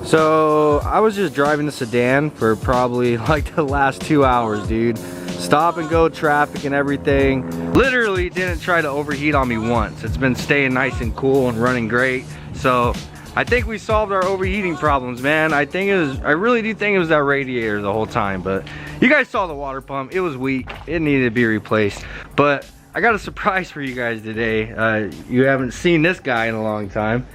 So I was just driving the sedan for probably like the last 2 hours, dude. Stop and go traffic and everything. Literally didn't try to overheat on me once. It's been staying nice and cool and running great. So I think we solved our overheating problems, man. I really do think it was that radiator the whole time, but you guys saw the water pump. It was weak. It needed to be replaced. But I got a surprise for you guys today. You haven't seen this guy in a long time.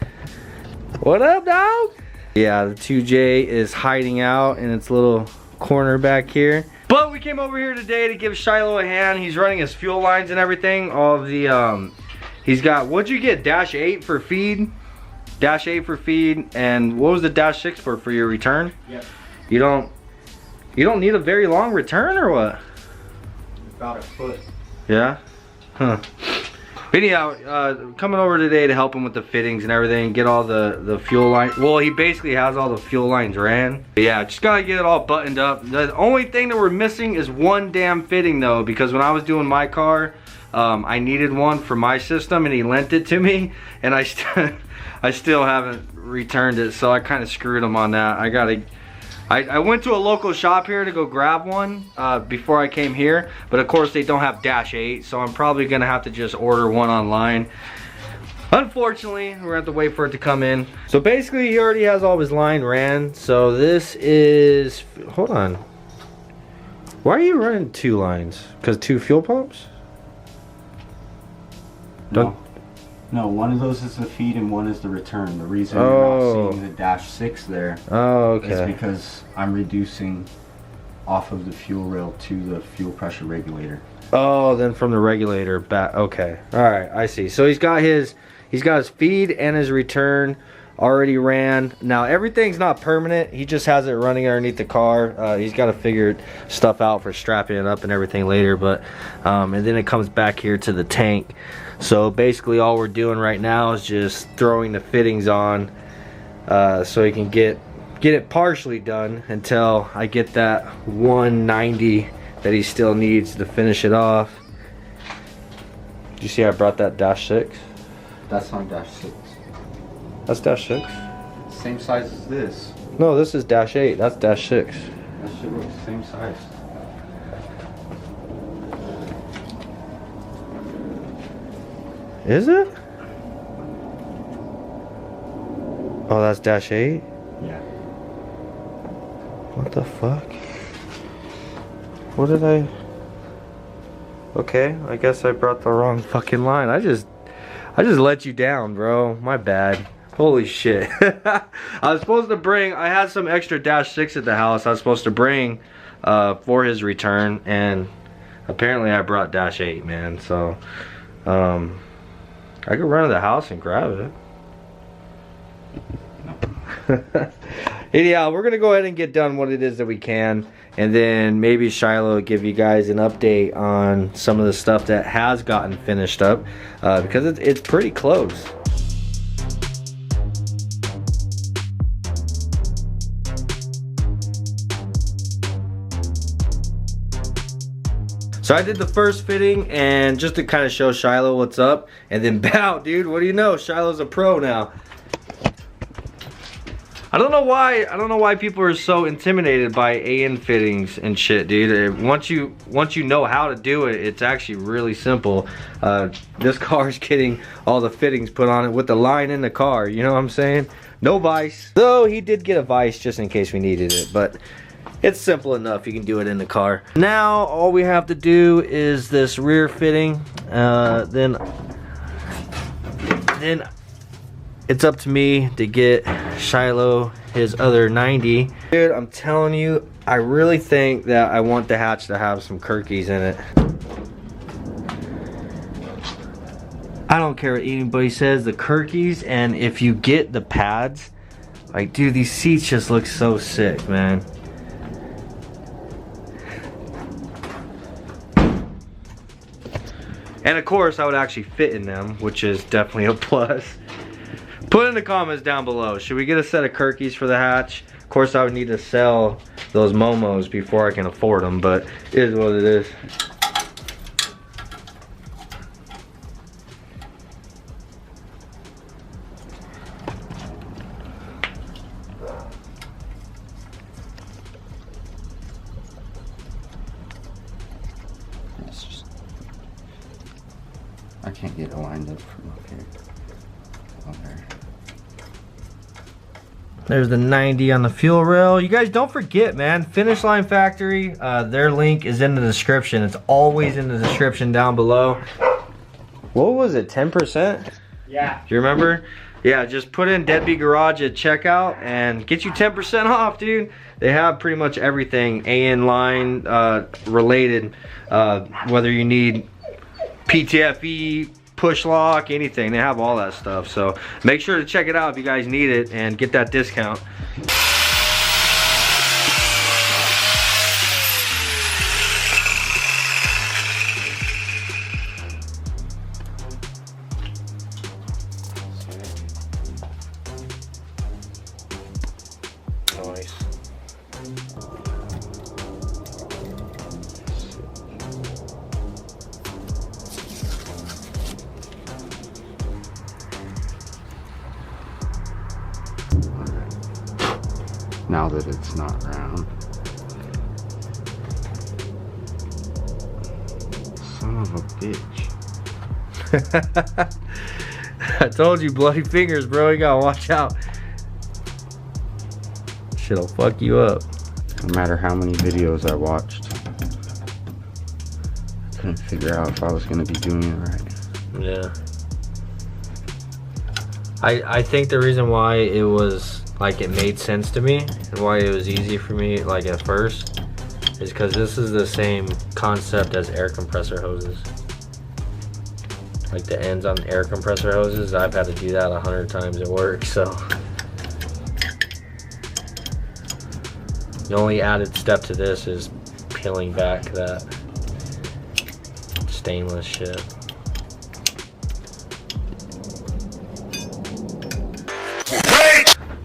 What up, dog? Yeah, the 2J is hiding out in its little corner back here. But we came over here today to give Shiloh a hand. He's running his fuel lines and everything. All of the, he's got, what'd you get? -8 for feed? -8 for feed. And what was the -6 for your return? Yep. You don't need a very long return or what? About a foot. Yeah? Huh. But anyhow, coming over today to help him with the fittings and everything, get all the fuel line. Well, he basically has all the fuel lines ran. But yeah, just gotta get it all buttoned up. The only thing that we're missing is one damn fitting though, because when I was doing my car, I needed one for my system and he lent it to me, and I still haven't returned it, so I kind of screwed him on that. I went to a local shop here to go grab one before I came here, but of course they don't have -8, so I'm probably gonna have to just order one online. Unfortunately, we're gonna have to wait for it to come in. So basically he already has all his line ran. So this is, hold on. Why are you running 2 lines? Because 2 fuel pumps? No, one of those is the feed and one is the return. The reason you're not seeing the -6 there is because I'm reducing off of the fuel rail to the fuel pressure regulator. Oh, then from the regulator back. Okay, all right, I see. So he's got his feed and his return already ran. Now everything's not permanent. He just has it running underneath the car. He's got to figure stuff out for strapping it up and everything later. But and then it comes back here to the tank. So basically all we're doing right now is just throwing the fittings on so he can get it partially done until I get that 190 that he still needs to finish it off. Did you see I brought that -6? That's not -6. That's -6? Same size as this. No, this is -8. That's -6. That should look the same size. Is it? Oh, that's -8? Yeah. What the fuck? What did I... Okay, I guess I brought the wrong fucking line. I just let you down, bro. My bad. Holy shit. I was supposed to bring, I had some extra -6 at the house I was supposed to bring for his return, and apparently I brought -8, man. So, I could run to the house and grab it. Anyhow, we're gonna go ahead and get done what it is that we can, and then maybe Shiloh will give you guys an update on some of the stuff that has gotten finished up, because it's pretty close. So I did the first fitting, and just to kind of show Shiloh what's up, and then bow, dude, what do you know? Shiloh's a pro now. I don't know why people are so intimidated by AN fittings and shit, dude. Once you know how to do it, it's actually really simple. This car's getting all the fittings put on it with the line in the car, you know what I'm saying? No vise. Though he did get a vise just in case we needed it, but it's simple enough. You can do it in the car. Now all we have to do is this rear fitting. Then it's up to me to get Shiloh his other 90. Dude, I'm telling you, I really think that I want the hatch to have some Kirkies in it. I don't care what anybody says, the Kirkies, and if you get the pads, like, dude, these seats just look so sick, man. And of course, I would actually fit in them, which is definitely a plus. Put in the comments down below, should we get a set of Kirkies for the hatch? Of course, I would need to sell those momos before I can afford them, but it is what it is. I can't get it lined up from up here. There. There's the 90 on the fuel rail. You guys don't forget, man, Finish Line Factory, their link is in the description. It's always in the description down below. What was it, 10%? Yeah. Do you remember? Yeah, just put in Deadbeat Garage at checkout and get you 10% off, dude. They have pretty much everything AN line related, whether you need PTFE, push lock, anything. They have all that stuff. So make sure to check it out if you guys need it and get that discount. Nice. Now that it's not round. Son of a bitch. I told you, bloody fingers, bro. You gotta watch out. Shit'll fuck you up. No matter how many videos I watched, I couldn't figure out if I was gonna be doing it right. Yeah. I think the reason why it was like it made sense to me and why it was easy for me like at first is because this is the same concept as air compressor hoses. Like the ends on air compressor hoses, I've had to do that 100 times at work, so. The only added step to this is peeling back that stainless shit.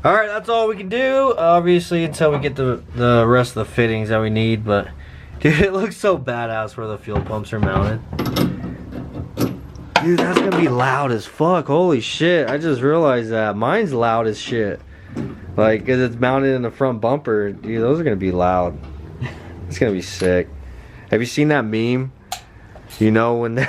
Alright, that's all we can do, obviously, until we get the rest of the fittings that we need, but dude, it looks so badass where the fuel pumps are mounted. Dude, that's gonna be loud as fuck. Holy shit, I just realized that. Mine's loud as shit. Like, cause it's mounted in the front bumper. Dude, those are gonna be loud. It's gonna be sick. Have you seen that meme? You know when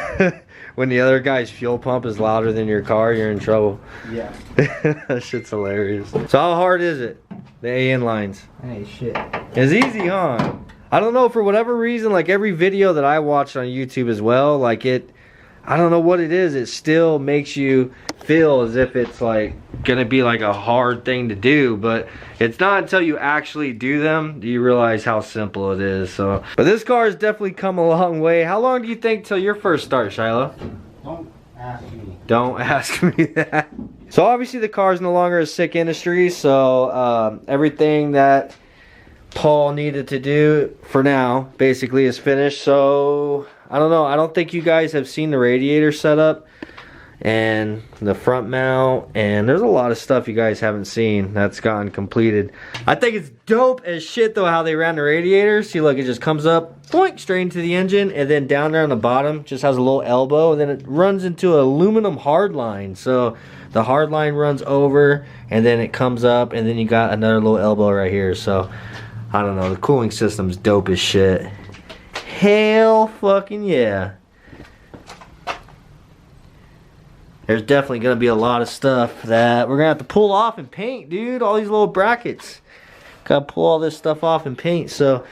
when the other guy's fuel pump is louder than your car, you're in trouble. Yeah. That shit's hilarious. So how hard is it? The AN lines. Hey, shit. It's easy, huh? I don't know, for whatever reason, like every video that I watched on YouTube as well, like I don't know what it is, it still makes you feel as if it's like gonna be like a hard thing to do, but it's not until you actually do them do you realize how simple it is. So, but this car has definitely come a long way. How long do you think till your first start, Shiloh? Don't ask me. Don't ask me that. So obviously the car is no longer a Sic Industries, so everything that Paul needed to do for now basically is finished. So I don't know, I don't think you guys have seen the radiator setup and the front mount, and there's a lot of stuff you guys haven't seen that's gotten completed. I think it's dope as shit though how they ran the radiator. See, look, it just comes up, boink, straight into the engine, and then down there on the bottom just has a little elbow, and then it runs into an aluminum hardline. So the hardline runs over, and then it comes up, and then you got another little elbow right here. So I don't know, the cooling system's dope as shit. Hell fucking yeah. There's definitely gonna be a lot of stuff that we're gonna have to pull off and paint, dude. All these little brackets. Gotta pull all this stuff off and paint. So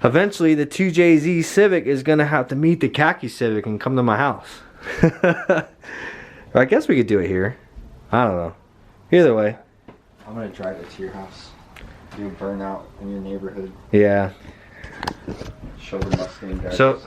eventually the 2JZ Civic is gonna have to meet the khaki Civic and come to my house. I guess we could do it here. I don't know. Either way. I'm gonna drive it to your house. Do a burnout in your neighborhood. Yeah. Show the Mustang guys. So,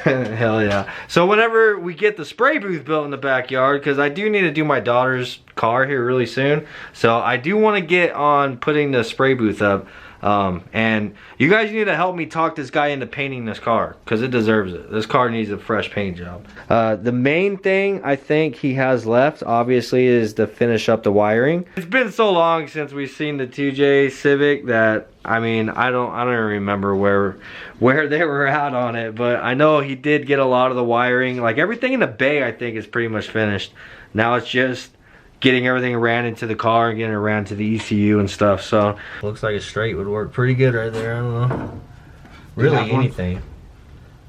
hell yeah. So whenever we get the spray booth built in the backyard, because I do need to do my daughter's car here really soon. So I do want to get on putting the spray booth up. And you guys need to help me talk this guy into painting this car, because it deserves it. This car needs a fresh paint job. The main thing I think he has left, obviously, is to finish up the wiring. It's been so long since we've seen the 2J Civic that, I mean, I don't even remember where they were at on it, but I know he did get a lot of the wiring. Like, everything in the bay, I think, is pretty much finished. Now it's just getting everything ran into the car and getting it ran to the ECU and stuff. So looks like a straight would work pretty good right there. I don't know, really anything.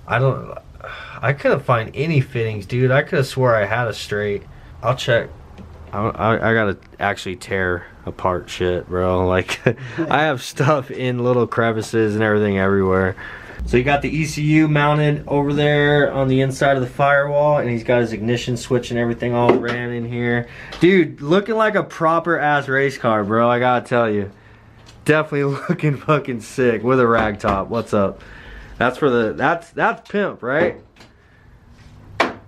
I couldn't find any fittings, dude. I could have swore I had a straight. I'll check. I gotta actually tear apart shit, bro. Like, I have stuff in little crevices and everything everywhere. So you got the ECU mounted over there on the inside of the firewall, and he's got his ignition switch and everything all ran in here. Dude, looking like a proper ass race car, bro, I gotta tell you. Definitely looking fucking sick with a rag top. What's up? That's for the, that's pimp, right?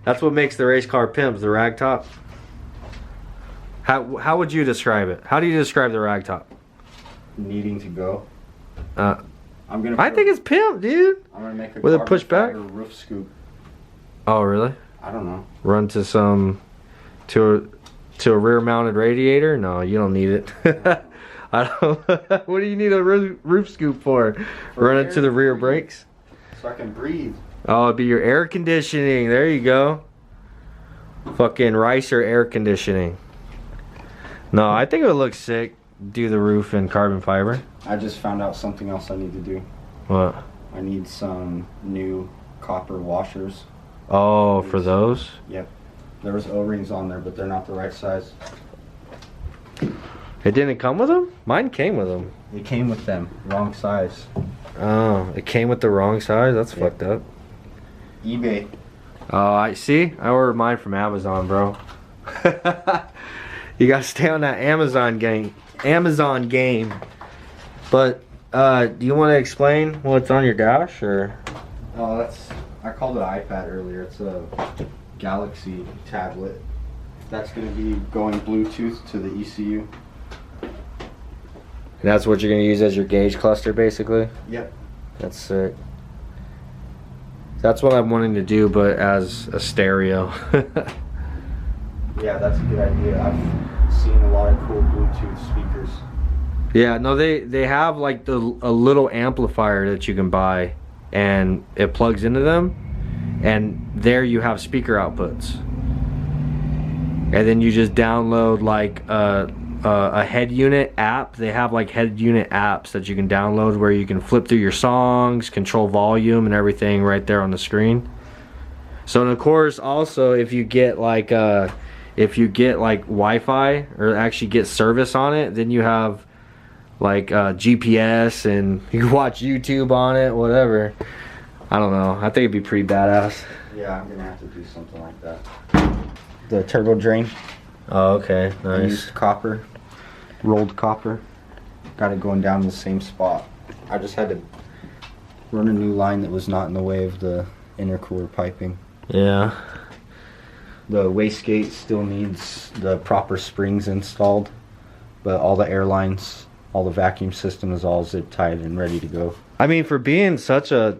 That's what makes the race car pimps, the rag top. How would you describe it? How do you describe the rag top? Needing to go. I think it's pimp, dude. I'm gonna make a with a pushback roof scoop. Oh, really? I don't know. Run to a rear mounted radiator? No, you don't need it. I don't. What do you need a roof scoop for? Run it to the rear brakes? So I can breathe. Oh, it'd be your air conditioning. There you go. Fucking ricer air conditioning. No, I think it would look sick. Do the roof in carbon fiber. I just found out something else I need to do. What? I need some new copper washers. Oh, for those? Yep. There was O-rings on there, but they're not the right size. It didn't come with them? Mine came with them. It came with them. Wrong size. Oh, it came with the wrong size? That's fucked up. eBay. Oh, I see. I ordered mine from Amazon, bro. You gotta stay on that Amazon game. But do you want to explain what's on your dash, or? Oh, I called it an iPad earlier. It's a Galaxy tablet. That's going to be going Bluetooth to the ECU. And that's what you're going to use as your gauge cluster, basically? Yep. That's sick. That's what I'm wanting to do, but as a stereo. Yeah, that's a good idea. I've seen a lot of cool Bluetooth speakers. Yeah, no, they have like a little amplifier that you can buy, and it plugs into them, and there you have speaker outputs. And then you just download like a head unit app. They have like head unit apps that you can download where you can flip through your songs, control volume and everything right there on the screen. So, and of course, also if you get like Wi-Fi or actually get service on it, then you have like GPS, and you can watch YouTube on it, whatever. I don't know. I think it'd be pretty badass. Yeah, I'm gonna have to do something like that. The turbo drain. Oh, okay, nice. I used copper, rolled copper. Got it going down in the same spot. I just had to run a new line that was not in the way of the intercooler piping. Yeah. The wastegate still needs the proper springs installed, but all the air lines, all the vacuum system is all zip tied and ready to go. I mean, for being such a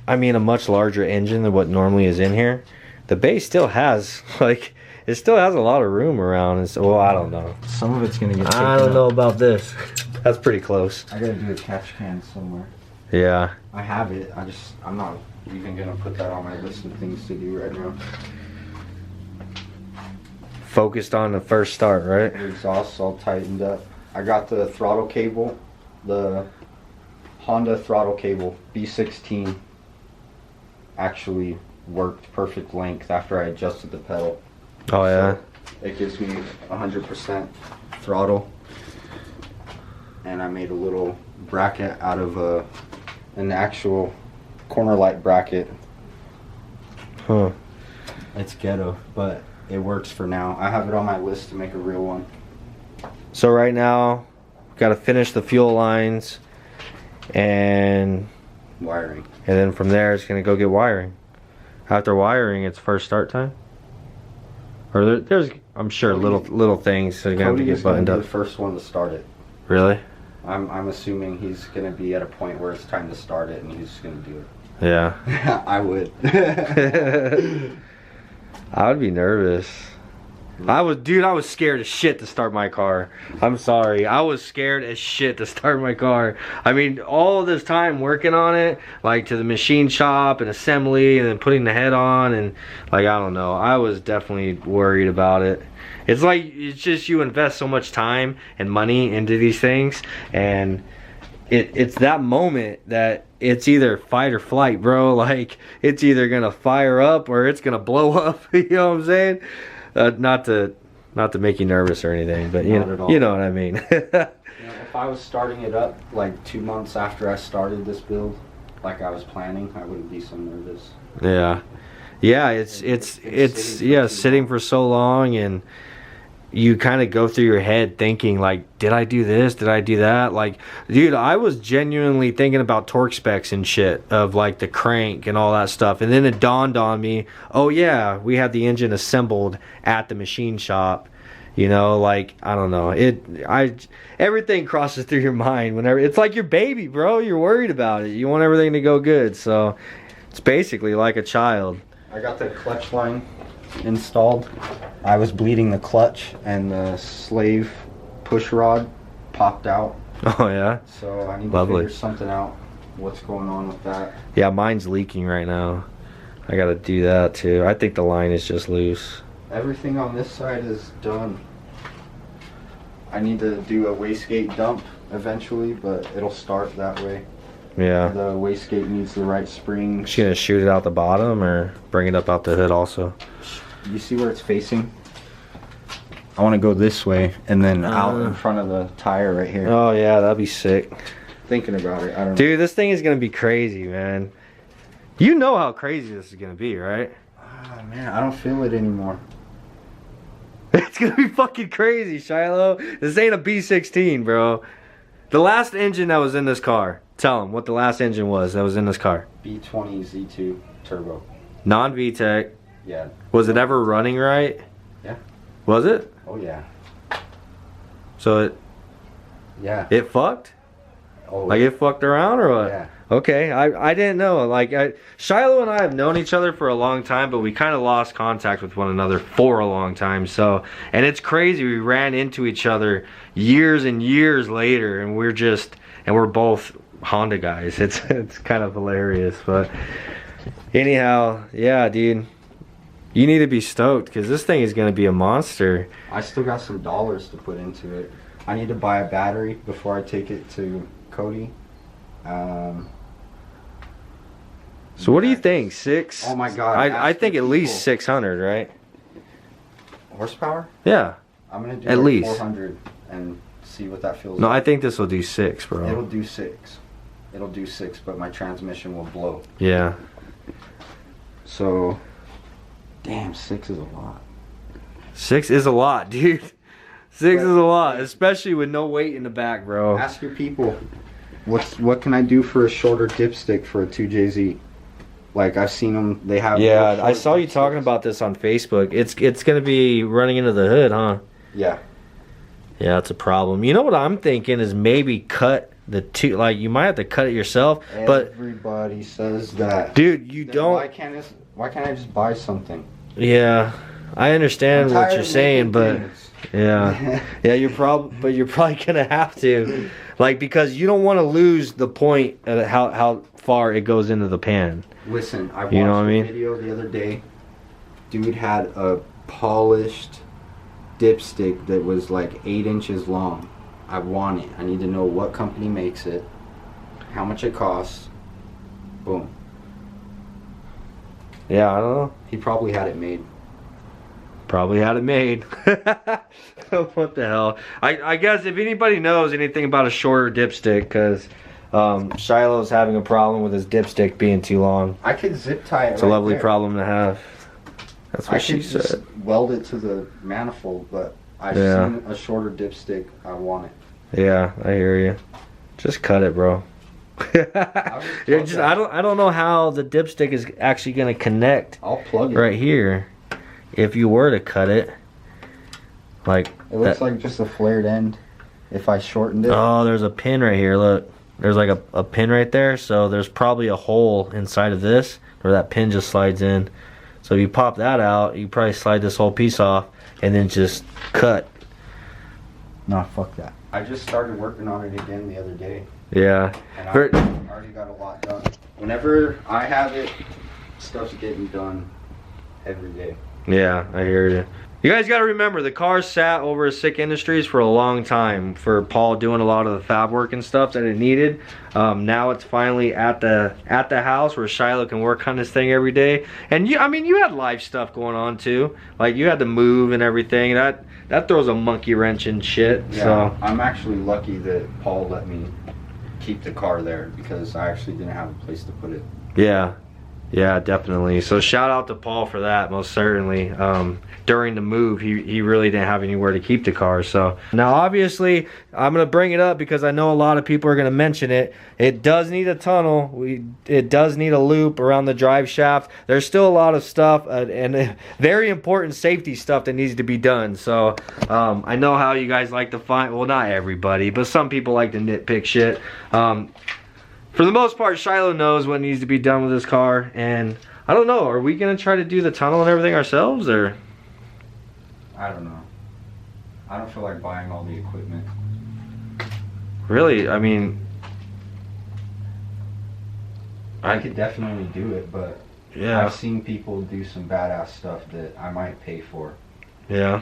much larger engine than what normally is in here, the base still has like, it still has a lot of room around. And so, well, I don't know. Some of it's gonna get taken I don't know up. about this. That's pretty close. I gotta do a catch can somewhere. Yeah. I have it. I'm not even gonna put that on my list of things to do right now. Focused on the first start, right? The exhaust's all tightened up. I got the throttle cable, the Honda throttle cable, B16, actually worked perfect length after I adjusted the pedal. Oh yeah. So it gives me 100% throttle. And I made a little bracket out of an actual corner light bracket. Huh. It's ghetto, but it works for now. I have it on my list to make a real one. So right now, got to finish the fuel lines and wiring. And then from there, it's gonna go get wiring. After wiring, it's first start time. Or there's, I'm sure, little things that are gonna have to get buttoned up. The first one to start it. Really? I'm assuming he's gonna be at a point where it's time to start it, and he's just gonna do it. Yeah. I would. I would be nervous. I was scared as shit to start my car. I'm sorry. I was scared as shit to start my car. I mean, all of this time working on it, like to the machine shop and assembly and then putting the head on and like, I don't know. I was definitely worried about it. It's like, it's just you invest so much time and money into these things, and it's that moment that it's either fight or flight, bro. Like, it's either gonna fire up or it's gonna blow up. You know what I'm saying? Not to make you nervous or anything, but you know what I mean. If I was starting it up like 2 months after I started this build, like I was planning, I wouldn't be so nervous. Yeah, it's sitting for so long, and you kind of go through your head thinking like, did I do this? Did I do that? Like, dude, I was genuinely thinking about torque specs and shit of like the crank and all that stuff. And then it dawned on me, oh yeah, we had the engine assembled at the machine shop. You know, like, I don't know. Everything crosses through your mind whenever, it's like your baby, bro. You're worried about it. You want everything to go good. So it's basically like a child. I got the clutch line installed. I was bleeding the clutch, and the slave push rod popped out. Oh yeah. So I need to figure something out. What's going on with that? Yeah, mine's leaking right now. I gotta do that too. I think the line is just loose. Everything on this side is done. I need to do a wastegate dump eventually, but it'll start that way. Yeah. The wastegate needs the right spring. She's gonna shoot it out the bottom or bring it up out the hood also? You see where it's facing? I want to go this way and then out in front of the tire right here. Oh yeah, that'd be sick. Thinking about it, I don't know. Dude, this thing is gonna be crazy, man. You know how crazy this is gonna be, right? Oh man, I don't feel it anymore. It's gonna be fucking crazy, Shiloh. This ain't a B16, bro. The last engine that was in this car. Tell them what the last engine was that was in this car. B20 Z2 turbo. Non-VTEC. Yeah. Was it ever running right? Yeah. Was it? Oh yeah. So it fucked? Oh. Like it fucked around or what? Yeah. Okay, I didn't know. Like, Shiloh and I have known each other for a long time, but we kind of lost contact with one another for a long time. So, and it's crazy. We ran into each other years and years later, and we're both Honda guys. It's kind of hilarious. But anyhow, yeah, dude, you need to be stoked because this thing is gonna be a monster. I still got some dollars to put into it. I need to buy a battery before I take it to Cody. So what do you think? 6? Oh my god. I think at least 600, right? Horsepower? Yeah. I'm gonna do at least 400 and see what that feels No, like. I think this will do 6, bro. It'll do 6. It'll do 6, but my transmission will blow. Yeah. So, damn, 6 is a lot. 6 is a lot, dude. 6 is a lot, especially with no weight in the back, bro. Ask your people, what can I do for a shorter dipstick for a 2JZ? Like, I've seen them, they have... Yeah, I saw you talking about this on Facebook. It's going to be running into the hood, huh? Yeah. Yeah, that's a problem. You know what I'm thinking is maybe cut the two, like, you might have to cut it yourself, but... Everybody says that. Dude, you don't... Why can't I just buy something? Yeah, I understand what you're saying, but... Things. Yeah. Yeah, you're probably going to have to. Like, because you don't want to lose the point of how far it goes into the pan. Listen, I watched a video the other day. Dude had a polished dipstick that was like 8 inches long. I want it. I need to know what company makes it, how much it costs. Boom. Yeah, I don't know. He probably had it made. Probably had it made. What the hell? I guess if anybody knows anything about a shorter dipstick, because Shiloh's having a problem with his dipstick being too long. I could zip tie it. It's a lovely problem to have. That's what she said. Just weld it to the manifold, but I've seen a shorter dipstick. I want it. Yeah, I hear you. Just cut it, bro. I don't know how the dipstick is actually gonna connect. I'll plug it right here. If you were to cut it, like it looks like just a flared end. if I shortened it. Oh, there's a pin right here, look. There's like a pin right there, so there's probably a hole inside of this where that pin just slides in. So if you pop that out, you probably slide this whole piece off and then just cut. Nah, fuck that. I just started working on it again the other day. Yeah. And I already got a lot done. Whenever I have it, stuff's getting done every day. Yeah, I hear you. You guys got to remember, the car sat over at Sic Industries for a long time for Paul doing a lot of the fab work and stuff that it needed. Now it's finally at the house where Shiloh can work on this thing every day. And I mean, you had life stuff going on too. Like you had to move and everything. That throws a monkey wrench and shit. Yeah, so I'm actually lucky that Paul let me keep the car there because I actually didn't have a place to put it. Yeah. Yeah, definitely. So shout out to Paul for that, most certainly. During the move, he really didn't have anywhere to keep the car. So now obviously I'm gonna bring it up because I know a lot of people are gonna mention it. It does need a tunnel. It does need a loop around the drive shaft. There's still a lot of stuff and very important safety stuff that needs to be done. So I know how you guys like to find, well, not everybody, but some people like to nitpick shit. For the most part, Shiloh knows what needs to be done with this car, and I don't know, are we gonna try to do the tunnel and everything ourselves, or? I don't know. I don't feel like buying all the equipment. Really? I mean, I could definitely do it, but yeah, I've seen people do some badass stuff that I might pay for. Yeah.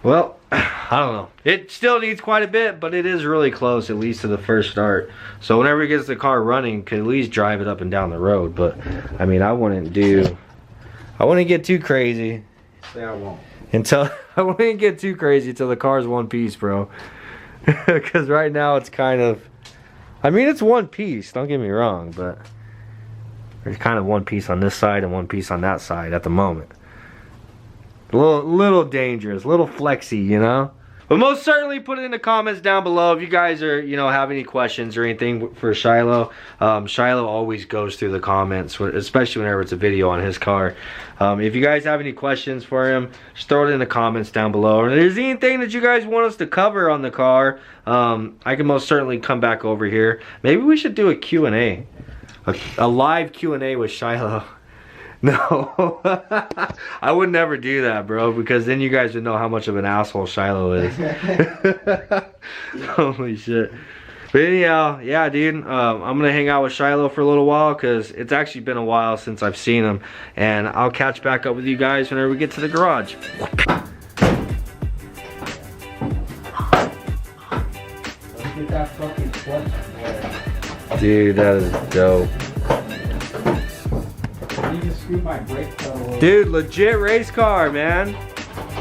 Well, I don't know. It still needs quite a bit, but it is really close, at least to the first start. So whenever he gets the car running, could at least drive it up and down the road. But I mean, I wouldn't get too crazy. Say I won't. I wouldn't get too crazy until the car's one piece, bro. Because right now it's kind of, I mean, it's one piece, don't get me wrong, but there's kind of one piece on this side and one piece on that side at the moment. A little dangerous, a little flexy, you know? But most certainly put it in the comments down below if you guys are, you know, have any questions or anything for Shiloh. Shiloh always goes through the comments, especially whenever it's a video on his car. If you guys have any questions for him, just throw it in the comments down below. Or if there's anything that you guys want us to cover on the car, I can most certainly come back over here. Maybe we should do a Q&A. A live Q&A with Shiloh. No, I would never do that, bro, because then you guys would know how much of an asshole Shiloh is. Holy shit. But anyhow, yeah, dude, I'm gonna hang out with Shiloh for a little while because it's actually been a while since I've seen him, and I'll catch back up with you guys whenever we get to the garage. Let's get that fucking clutch. Dude, that is dope. My brake pedal. Dude, legit race car, man.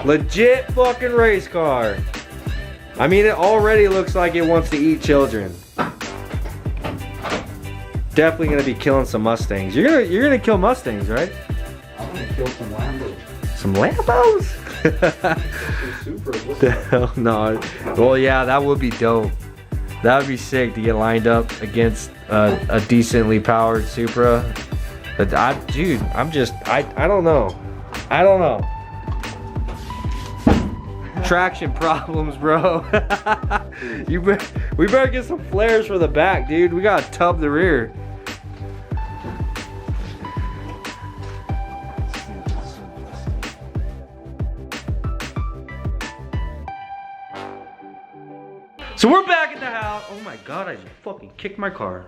Legit fucking race car. I mean, it already looks like it wants to eat children. Definitely gonna be killing some Mustangs. You're gonna kill Mustangs, right? I'm gonna kill some Lambos. Some Lambos? The hell no. Well, yeah, that would be dope. That would be sick to get lined up against a decently powered Supra. But dude, I don't know. I don't know. Traction problems, bro. We better get some flares for the back, dude. We gotta tub the rear. So we're back at the house. Oh my god, I just fucking kicked my car.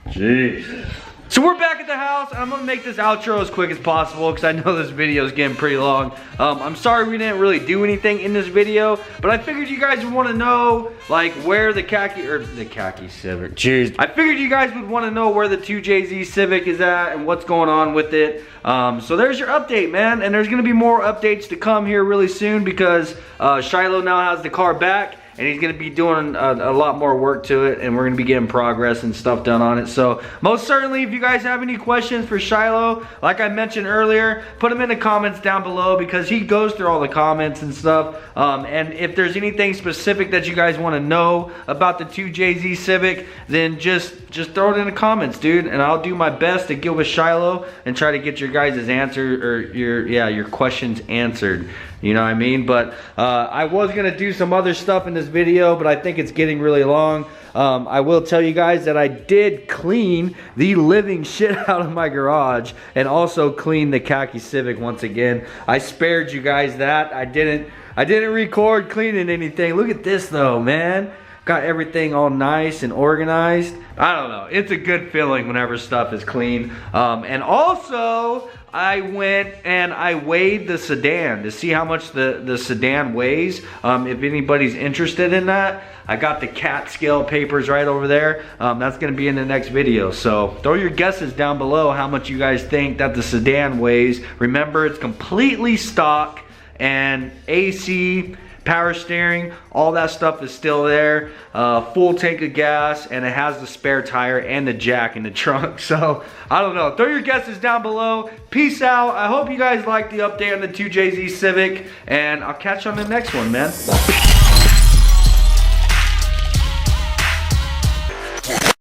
Jeez. So we're back at the house, and I'm gonna make this outro as quick as possible because I know this video is getting pretty long. I'm sorry we didn't really do anything in this video, but I figured you guys would want to know like where the khaki Civic. Jeez. I figured you guys would want to know where the 2JZ Civic is at and what's going on with it. So there's your update, man, and there's gonna be more updates to come here really soon because Shiloh now has the car back. And he's gonna be doing a lot more work to it, and we're gonna be getting progress and stuff done on it. So most certainly, if you guys have any questions for Shiloh, like I mentioned earlier, put them in the comments down below because he goes through all the comments and stuff. And if there's anything specific that you guys want to know about the 2JZ Civic, then just throw it in the comments, dude. And I'll do my best to get with Shiloh and try to get your guys' answer or your questions answered. You know what I mean? But I was gonna do some other stuff in this video, but I think it's getting really long. I will tell you guys that I did clean the living shit out of my garage and also clean the khaki Civic once again. I spared you guys that. I didn't record cleaning anything. Look at this though, man. Got everything all nice and organized. I don't know, it's a good feeling whenever stuff is clean. And also, I went and I weighed the sedan to see how much the sedan weighs. If anybody's interested in that, I got the cat scale papers right over there. That's gonna be in the next video. So throw your guesses down below how much you guys think that the sedan weighs. Remember, it's completely stock and AC, power steering, all that stuff is still there. Full tank of gas, and it has the spare tire and the jack in the trunk. So I don't know, throw your guesses down below. Peace out. I hope you guys liked the update on the 2JZ Civic, and I'll catch you on the next one, man.